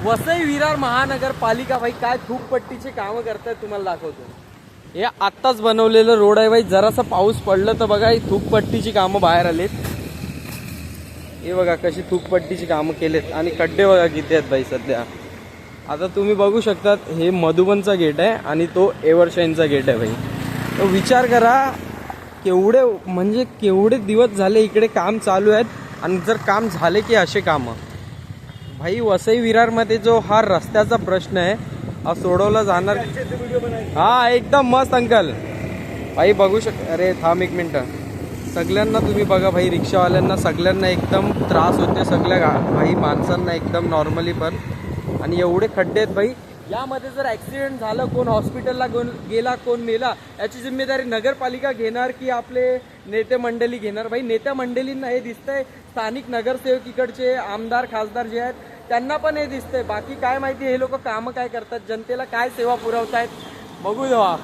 वसई विरार महानगरपालिका भाई काय थूकपट्टीचे कामं करतायत तुम्हाला दाखवतो. हे आत्ताच बनवलेलं रोड आहे भाई. जरासा पाऊस पडलं तर बघा ही थूकपट्टीची कामं बाहेर आलेत. हे बघा कशी थूकपट्टीची कामं केलेत आणि खड्डे बघा किती आहेत भाई सध्या. आता तुम्ही बघू शकतात हे मधुबनचा गेट आहे आणि तो एव्हरशाईनचा गेट आहे भाई. तो विचार करा केवढे दिवस झाले इकडे काम चालू आहेत आणि जर काम झाले की असे कामं भाई. वसई विरारमध्ये जो हा रस्त्याचा प्रश्न आहे हा सोडवला जाणार. हा एकदम मस्त अंकल भाई बघू अरे थांब एक मिनटं. सगळ्यांना तुम्ही बघा भाई, रिक्षावाल्यांना सगळ्यांना एकदम त्रास होते सगळ्या भाई माणसांना एकदम नॉर्मली पण. आणि एवढे खड्डे आहेत भाई. यामध्ये जर ॲक्सिडेंट झालं, कोण हॉस्पिटलला गेला, कोण मेला, याची जिम्मेदारी नगरपालिका घेणार की आपले नेते मंडळी घेणार भाई. नेत्या मंडळींना हे दिसतंय, स्थानिक नगरसेवक इकडचे आमदार खासदार जे आहेत त्यांना पण हे दिसतंय. बाकी काय माहिती हे लोक कामं काय करतात, जनतेला काय सेवा पुरवतायत बघू देवा.